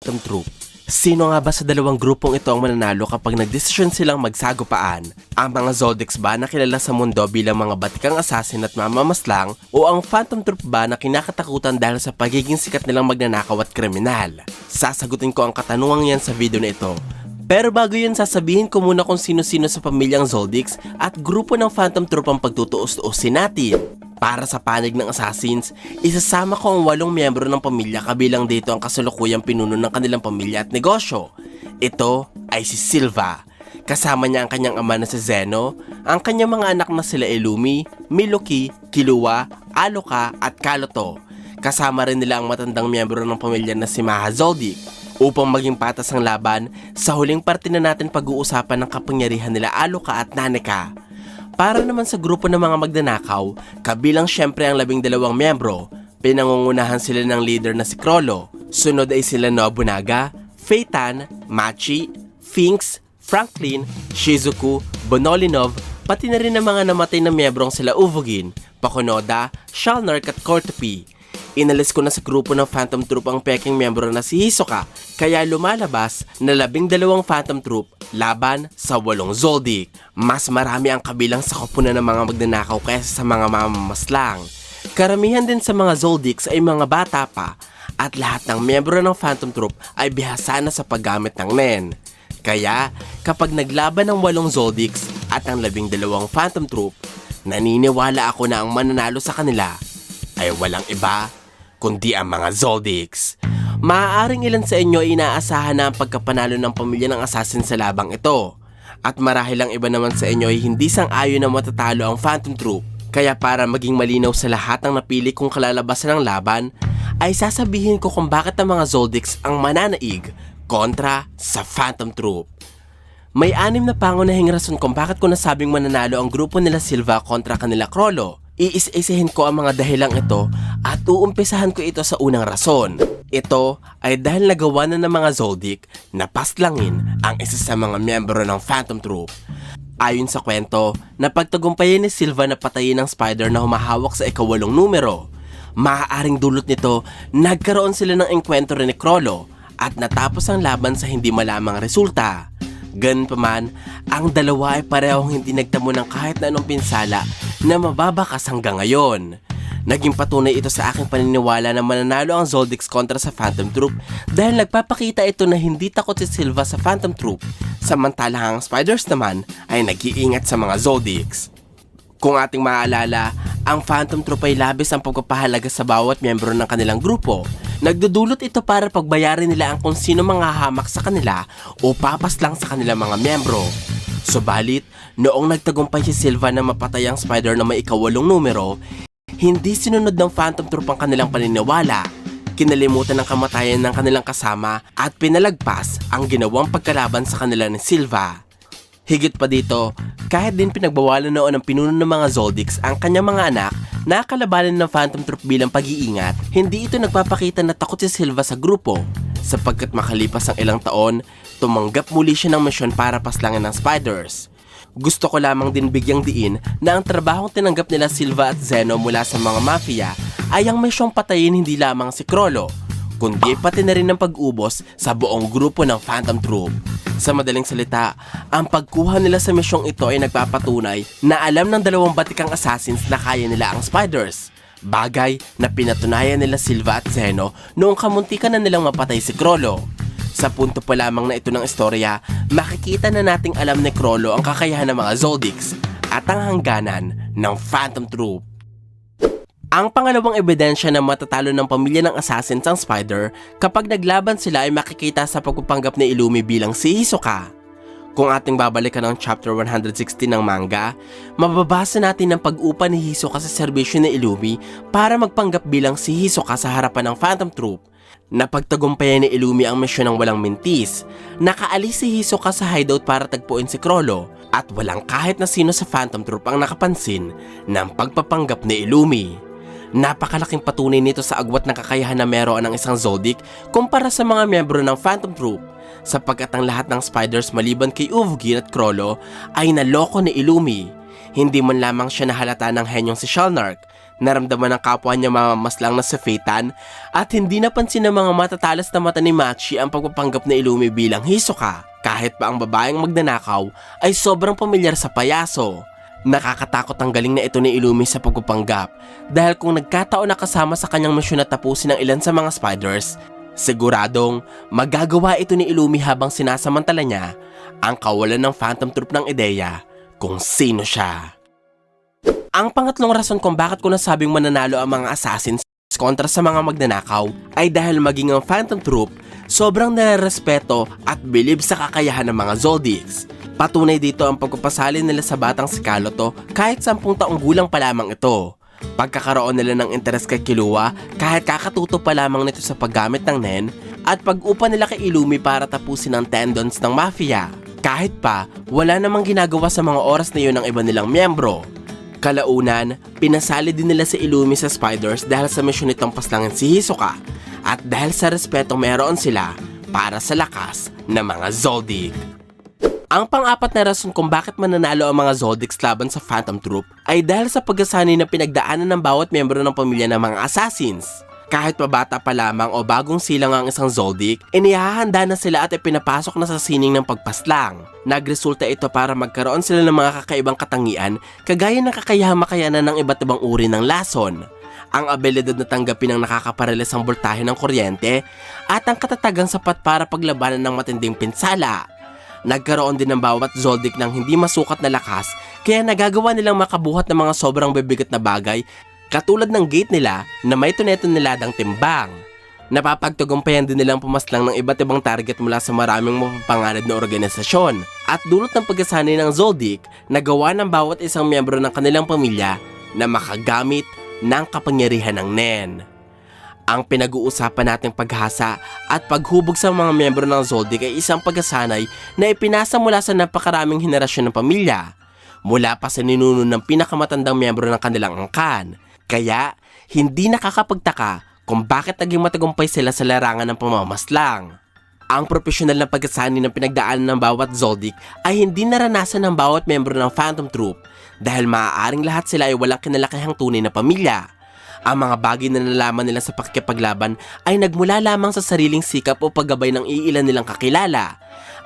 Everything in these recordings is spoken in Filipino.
Phantom Troop. Sino nga ba sa dalawang grupong ito ang mananalo kapag nagdesisyon silang magsagupaan? Ang mga Zoldycks ba na kilala sa mundo bilang mga batikang assassin at mamamaslang o ang Phantom Troop ba na kinakatakutan dahil sa pagiging sikat nilang magnanakaw at kriminal? Sasagutin ko ang katanungan yan sa video na ito. Pero bago yun, sasabihin ko muna kung sino-sino sa pamilyang Zoldycks at grupo ng Phantom Troop ang pagtutuos-tuosin natin. Para sa panig ng Assassins, isasama ko ang 8 miyembro ng pamilya kabilang dito ang kasalukuyang pinuno ng kanilang pamilya at negosyo. Ito ay si Silva. Kasama niya ang kanyang ama na si Zeno, ang kanyang mga anak na sila Illumi, Miluki, Killua, Aloka at Kaloto. Kasama rin nila ang matandang miyembro ng pamilya na si Maha Zoldyck. Upang maging patas ang laban, sa huling parte na natin pag-uusapan ng kapangyarihan nila Aloka at Naneka. Para naman sa grupo ng mga magnanakaw, kabilang syempre ang 12 miyembro, pinangungunahan sila ng leader na si Chrollo. Sunod ay sila Nobunaga, Phaeton, Machi, Finks, Franklin, Shizuku, Bonolinov, pati na rin ang mga namatay na miyembrong sila Uvogin, Pakunoda, Shalnark at Kortopi. Inalis ko na sa grupo ng Phantom Troop ang peking miyembro na si Hisoka, kaya lumalabas na 12 Phantom Troop laban sa 8 Zoldyck. Mas marami ang kabilang sa koponan ng mga magnanakaw kaysa sa mga mamamaslang. Karamihan din sa mga Zoldycks ay mga bata pa at lahat ng miyembro ng Phantom Troop ay bihasa na sa paggamit ng Nen. Kaya kapag naglaban ng 8 Zoldycks at ang 12 Phantom Troop, naniniwala ako na ang mananalo sa kanila ay walang iba kundi ang mga Zoldycks. Maaaring ilan sa inyo ay inaasahan na ang pagkapanalo ng pamilya ng assassin sa labang ito. At marahil ang iba naman sa inyo ay hindi sang-ayon na matatalo ang Phantom Troop. Kaya para maging malinaw sa lahat ng napili kong kalalabasan ng laban, ay sasabihin ko kung bakit ang mga Zoldycks ang mananaig kontra sa Phantom Troop. May 6 na pangunahing rason kung bakit ko nasabing mananalo ang grupo nila Silva kontra kanila Chrollo. Iisa-isahin ko ang mga dahilang ito at uumpisahan ko ito sa unang rason. Ito ay dahil nagawa na ng mga Zoldyck na paslangin ang isa sa mga miyembro ng Phantom Troop. Ayon sa kwento, napagtagumpayan ni Silva na patayin ng spider na humahawak sa ika-8 numero. Maaaring dulot nito, nagkaroon sila ng engkwentro ni Chrollo at natapos ang laban sa hindi malamang resulta. Ganun pa man, ang dalawa ay parehong hindi nagtamo ng kahit na anong pinsala na mababakas hanggang ngayon. Naging patunay ito sa aking paniniwala na mananalo ang Zoldycks kontra sa Phantom Troop dahil nagpapakita ito na hindi takot si Silva sa Phantom Troop, samantalang ang Spiders naman ay nag-iingat sa mga Zoldycks. Kung ating maaalala, ang Phantom Troop ay labis ang pagpapahalaga sa bawat miyembro ng kanilang grupo. Nagdudulot ito para pagbayarin nila ang kung sino mga hamak sa kanila o papaslang sa kanilang mga miyembro. Subalit, noong nagtagumpay si Silva na mapatay ang spider na may ika-8 numero, hindi sinunod ng Phantom Troop ang kanilang paniniwala. Kinalimutan ng kamatayan ng kanilang kasama at pinalagpas ang ginawang pagkalaban sa kanila ni Silva. Higit pa dito, kahit din pinagbawalan noon ng pinuno ng mga Zoldycks ang kanyang mga anak na kalabanan ng Phantom Troop bilang pag-iingat, hindi ito nagpapakita na takot si Silva sa grupo, sapagkat makalipas ang ilang taon, tumanggap muli siya ng misyon para paslangin ng spiders. Gusto ko lamang din bigyang diin na ang trabahong tinanggap nila Silva at Zeno mula sa mga mafia ay ang misyong patayin hindi lamang si Chrollo, kundi pati na rin ang pag-ubos sa buong grupo ng Phantom Troop. Sa madaling salita, ang pagkuha nila sa misyong ito ay nagpapatunay na alam ng 2 batikang assassins na kaya nila ang spiders. Bagay na pinatunayan nila Silva at Zeno noong kamuntikan na nilang mapatay si Chrollo. Sa punto pa lamang na ito ng istorya, makikita na nating alam ni Chrollo ang kakayahan ng mga Zoldycks at ang hangganan ng Phantom Troop. Ang pangalawang ebidensya na matatalo ng pamilya ng assassins ang spider kapag naglaban sila ay makikita sa pagpapanggap ni Illumi bilang si Hisoka. Kung ating babalikan ang chapter 116 ng manga, mababasa natin ang pag-upa ni Hisoka sa serbisyo ni Illumi para magpanggap bilang si Hisoka sa harapan ng Phantom Troop. Napagtagumpayan ni Illumi ang misyon ng walang mintis. Nakaalis si Hisoka sa hideout para tagpuin si Chrollo at walang kahit na sino sa Phantom Troop ang nakapansin ng pagpapanggap ni Illumi. Napakalaking patunay nito sa agwat na kakayahan na meron ng isang Zoldyck kumpara sa mga miyembro ng Phantom Troop, sapagkat ang lahat ng spiders maliban kay Uvogin at Chrollo ay naloko ni Illumi. Hindi man lamang siya nahalata ng henyong si Shalnark Naramdaman ng kapwa niya mamamaslang na si Phaeton at hindi napansin ng mga matatalas na mata ni Machi ang pagpapanggap na Illumi bilang Hisoka. Kahit pa ang babaeng magnanakaw ay sobrang pamilyar sa payaso. Nakakatakot ang galing na ito ni Illumi sa pagpapanggap dahil kung nagkataon na kasama sa kanyang misyon na tapusin ang ilan sa mga spiders, siguradong magagawa ito ni Illumi habang sinasamantala niya ang kawalan ng Phantom Troop ng ideya kung sino siya. Ang pangatlong rason kung bakit ko nasabing mananalo ang mga assassins kontra sa mga magnanakaw ay dahil maging ang Phantom Troop sobrang nare-respeto at bilib sa kakayahan ng mga Zoldycks. Patunay dito ang pagpapasali nila sa batang si Kaloto kahit 10 taong gulang pa lamang ito. Pagkakaroon nila ng interes kay Killua kahit kakatuto pa lamang nito sa paggamit ng Nen at pag-upa nila kay Illumi para tapusin ang tendons ng mafia. Kahit pa wala namang ginagawa sa mga oras na yun ng iba nilang miyembro. Kalaunan, pinasali din nila si Illumi sa Spiders dahil sa misyon nitong paslangin si Hisoka at dahil sa respeto meron sila para sa lakas ng mga Zoldyck. Ang pang-apat na rason kung bakit mananalo ang mga Zoldycks laban sa Phantom Troop ay dahil sa pagkasanay na pinagdaanan ng bawat miyembro ng pamilya ng mga assassins. Kahit pabata pa lamang o bagong silang ang isang Zoldyck, inihahanda na sila at ipinapasok na sa sining ng pagpaslang. Nagresulta ito para magkaroon sila ng mga kakaibang katangian kagaya ng kakayahang makayanan ng iba't ibang uri ng lason, ang abilidad na tanggapin ang nakakaparelas ang boltahe ng kuryente at ang katatagang sapat para paglabanan ng matinding pinsala. Nagkaroon din ng bawat Zoldyck ng hindi masukat na lakas kaya nagagawa nilang makabuhat ng mga sobrang bibigat na bagay katulad ng gate nila na may tuneto-niladang timbang. Napapagtagumpayan din nilang pumaslang ng iba't ibang target mula sa maraming mapapanganib na organisasyon at dulot ng pagkasanay ng Zoldyck na gawa ng bawat isang miyembro ng kanilang pamilya na makagamit ng kapangyarihan ng Nen. Ang pinag-uusapan nating paghasa at paghubog sa mga miyembro ng Zoldyck ay isang pagkasanay na ipinasa mula sa napakaraming henerasyon ng pamilya, mula pa sa ninuno ng pinakamatandang miyembro ng kanilang angkan. Kaya, hindi nakakapagtaka kung bakit naging matagumpay sila sa larangan ng pamamaslang. Ang profesional na pagkasani ng pinagdaanan ng bawat Zoldyck ay hindi naranasan ng bawat miyembro ng Phantom Troop dahil maaaring lahat sila ay walang kinalakihang tunay na pamilya. Ang mga bagay na nalaman nila sa pakikipaglaban ay nagmula lamang sa sariling sikap o paggabay ng iilan nilang kakilala.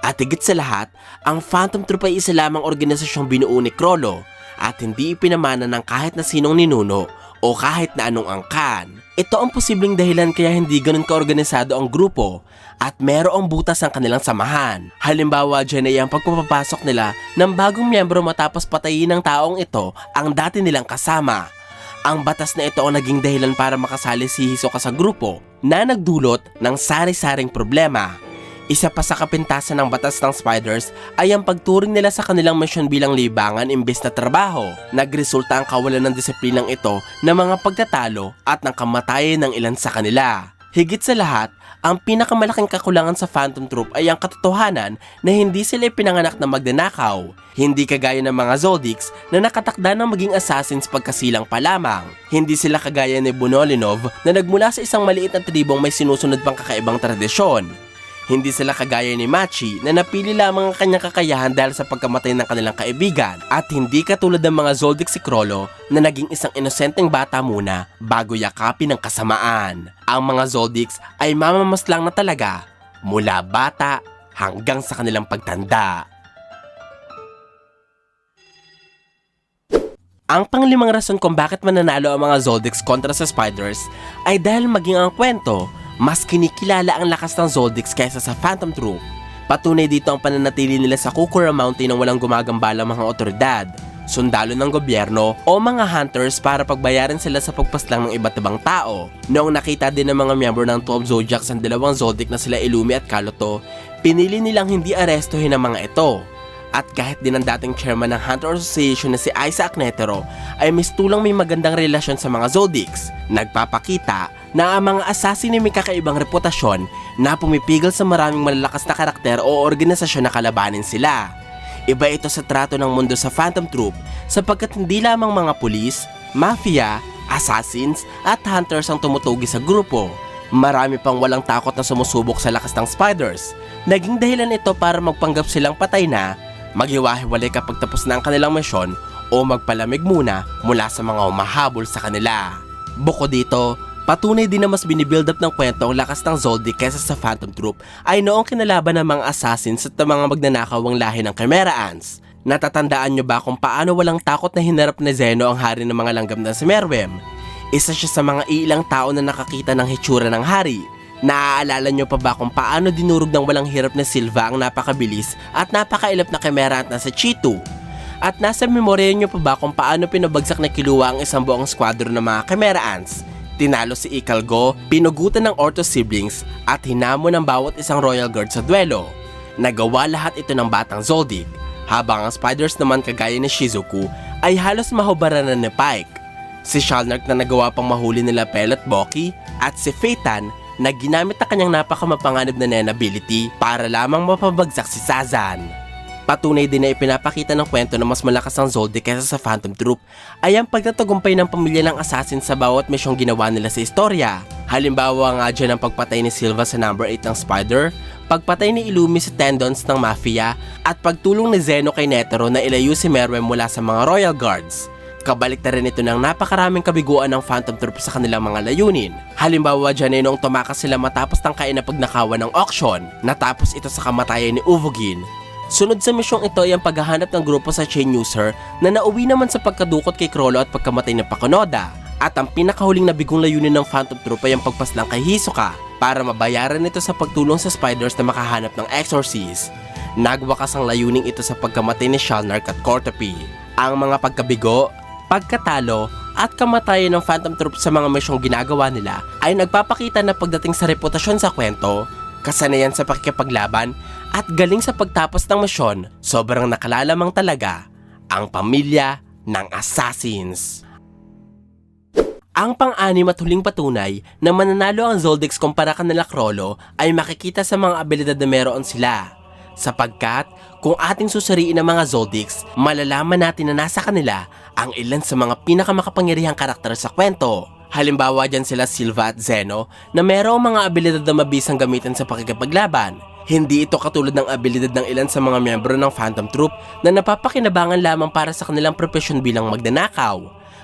At higit sa lahat, ang Phantom Troop ay isa lamang organisasyong binuo ni Chrollo at hindi ipinamana ng kahit na sinong ninuno o kahit na anong angkan. Ito ang posibleng dahilan kaya hindi ganun kaorganisado ang grupo at merong butas ang kanilang samahan. Halimbawa dyan ay ang pagpapapasok nila ng bagong miyembro matapos patayin ng taong ito ang dati nilang kasama. Ang batas na ito ang naging dahilan para makasali si Hisoka sa grupo na nagdulot ng sari-saring problema. Isa pa sa kapintasan ng batas ng Spiders ay ang pagturing nila sa kanilang misyon bilang libangan imbes na trabaho. Nagresulta ang kawalan ng disiplinang ito ng mga pagtatalo at ng kamatayan ng ilan sa kanila. Higit sa lahat, ang pinakamalaking kakulangan sa Phantom Troop ay ang katotohanan na hindi sila ipinanganak na magnanakaw. Hindi kagaya ng mga Zoldycks na nakatakda ng maging assassins pagkasilang pa lamang. Hindi sila kagaya ni Bunolinov na nagmula sa isang maliit na tribong may sinusunod pang kakaibang tradisyon. Hindi sila kagaya ni Machi na napili lamang ang kanyang kakayahan dahil sa pagkamatay ng kanilang kaibigan. At hindi katulad ng mga Zoldyck si Chrollo na naging isang inosenteng bata muna bago yakapin ng kasamaan. Ang mga Zoldycks ay mamamaslang na talaga mula bata hanggang sa kanilang pagtanda. Ang panglimang rason kung bakit mananalo ang mga Zoldycks kontra sa Spiders ay dahil maging ang kwento, mas kinikilala ang lakas ng Zoldycks kaysa sa Phantom Troop. Patunay dito ang pananatili nila sa Kukura Mountain ng walang gumagambalang mga otoridad, sundalo ng gobyerno o mga hunters para pagbayaran sila sa pagpaslang ng iba't ibang tao. Noong nakita din ng mga miyembro ng 12 Zodiacs ang dalawang Zoldyck na sila Illumi at Kaloto, pinili nilang hindi arestuhin ang mga ito. At kahit din ang dating chairman ng Hunter Association na si Isaac Netero ay mistulang may magandang relasyon sa mga Zoldycks, nagpapakita na ang mga assassin ay may kakaibang reputasyon na pumipigil sa maraming malalakas na karakter o organisasyon na kalabanin sila. Iba ito sa trato ng mundo sa Phantom Troop sapagkat hindi lamang mga pulis, mafia, assassins at hunters ang tumutugi sa grupo. Marami pang walang takot na sumusubok sa lakas ng Spiders. Naging dahilan ito para magpanggap silang patay na, maghiwa-hiwalay kapag tapos na ang kanilang misyon o magpalamig muna mula sa mga humahabol sa kanila. Bukod dito, patunay din na mas binibuild up ng kwento ang lakas ng Zoldyck kaysa sa Phantom Troop ay noong kinalaban ng mga assassins at ng mga magnanakaw ang lahi ng Chimera Ants. Natatandaan nyo ba kung paano walang takot na hinarap ni Zeno ang hari ng mga langgam na si Meruem? Isa siya sa mga ilang tao na nakakita ng hitsura ng hari. Naaalala nyo pa ba kung paano dinurog ng walang hirap na Silva ang napakabilis at napakailap na Chimera Ant na si Cheetu? At nasa memorya nyo pa ba kung paano pinabagsak na Killua ang isang buong squadron ng mga Chimera Ants? Tinalo si Ikalgo, pinugutan ng Orto siblings at hinamon ng bawat isang Royal Guard sa duelo. Nagawa lahat ito ng batang Zoldyck, habang ang Spiders naman kagaya ni Shizuku ay halos mahubaran na ni Pike. Si Shalnark na nagawa pang mahuli nila Pell at Boki at si Phaeton na ginamit ang kanyang napakamapanganib na Nen ability para lamang mapabagsak si Sazan. Patunay din na ipinapakita ng kwento na mas malakas ang Zoldyck kaysa sa Phantom Troop ay ang pagtatagumpay ng pamilya ng assassin sa bawat misyong ginawa nila sa istorya. Halimbawa nga dyan ang pagpatay ni Silva sa number 8 ng Spider, pagpatay ni Illumi sa Tendons ng Mafia, at pagtulong ni Zeno kay Netero na ilayo si Meruem mula sa mga Royal Guards. Kabalik na rin ito ng napakaraming kabiguan ng Phantom Troop sa kanilang mga layunin. Halimbawa dyan ay noong tumakas sila matapos tangkain na pagnakawan ng auction, natapos ito sa kamatayan ni Uvogin. Sunod sa misyong ito ay ang paghahanap ng grupo sa Chain User na nauwi naman sa pagkadukot kay Chrollo at pagkamatay ng Pakunoda. At ang pinakahuling nabigong layunin ng Phantom Troop ay ang pagpaslang kay Hisoka para mabayaran ito sa pagtulong sa Spiders na makahanap ng Exorcist. Nagwakas ang layuning ito sa pagkamatay ni Shalnark at Cortopi. Ang mga pagkabigo, pagkatalo at kamatayan ng Phantom Troop sa mga misyong ginagawa nila ay nagpapakita na pagdating sa reputasyon sa kwento, kasanayan sa pakikipaglaban at galing sa pagtapos ng misyon, sobrang nakalalamang talaga ang pamilya ng assassins. Ang pang-anim at huling patunay na mananalo ang Zoldyck kumpara kanila Chrollo ay makikita sa mga abilidad na meron sila. Sapagkat kung ating susuriin ang mga Zoldyck, malalaman natin na nasa kanila ang ilan sa mga pinakamakapangyarihang karakter sa kwento. Halimbawa dyan sila Silva at Zeno na mayroong mga abilidad na mabisang gamitin sa pakikipaglaban. Hindi ito katulad ng abilidad ng ilan sa mga miyembro ng Phantom Troop na napapakinabangan lamang para sa kanilang propesyon bilang magnanakaw.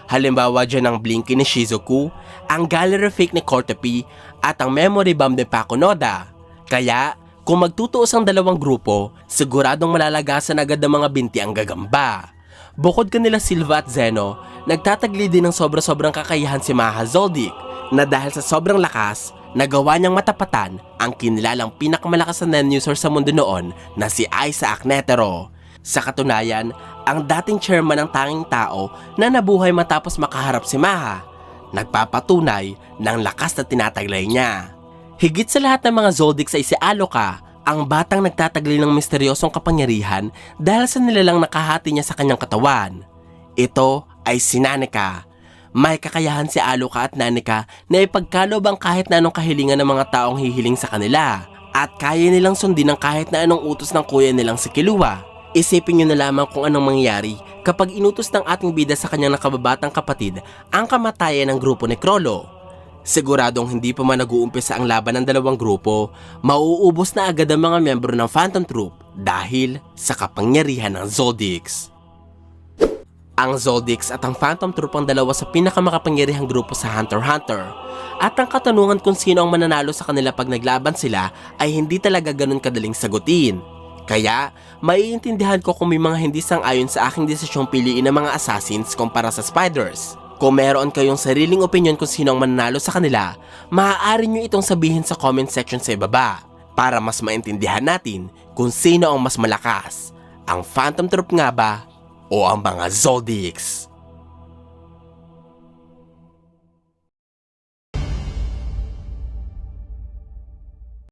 Halimbawa dyan ang Blinky ni Shizuku, ang Gallery Fake ni Cortopi at ang Memory Bomb ni Pakunoda. Kaya kung magtutuos ang dalawang grupo, siguradong malalagasan agad ng mga binti ang gagamba. Bukod kanila Silva at Zeno, nagtatagli din ng sobra-sobrang kakayahan si Maha Zoldyck na dahil sa sobrang lakas, nagawa niyang matapatan ang kinilalang pinakamalakas na Nen user sa mundo noon na si Isaac Netero. Sa katunayan, ang dating chairman ng tanging tao na nabuhay matapos makaharap si Maha, nagpapatunay ng lakas na tinataglay niya. Higit sa lahat ng mga Zoldyck ay si Alloka, ang batang nagtatagli ng misteryosong kapangyarihan dahil sa nilalang nakahati niya sa kanyang katawan. Ito ay si Nanika. May kakayahan si Alloka at Nanika na ipagkalob ang kahit na anong kahilingan ng mga taong hihiling sa kanila at kaya nilang sundin ang kahit na anong utos ng kuya nilang si Killua. Isipin nyo na lamang kung anong mangyayari kapag inutos ng ating bida sa kanyang nakababatang kapatid ang kamatayan ng grupo ni Chrollo. Siguradong hindi pa man nag-uumpisa ang laban ng dalawang grupo, mauubos na agad ang mga miyembro ng Phantom Troop dahil sa kapangyarihan ng Zoldyck. Ang Zoldyck at ang Phantom Troop ang dalawa sa pinakamakapangyarihang grupo sa Hunter x Hunter. At ang katanungan kung sino ang mananalo sa kanila pag naglaban sila ay hindi talaga ganun kadaling sagutin. Kaya, maiintindihan ko kung may mga hindi sang-ayon sa aking desisyong piliin ng mga assassins kumpara sa Spiders. Kung meron kayong sariling opinion kung sino ang mananalo sa kanila, maaari nyo itong sabihin sa comment section sa ibaba para mas maintindihan natin kung sino ang mas malakas, ang Phantom Troop nga ba o ang mga Zoldyck.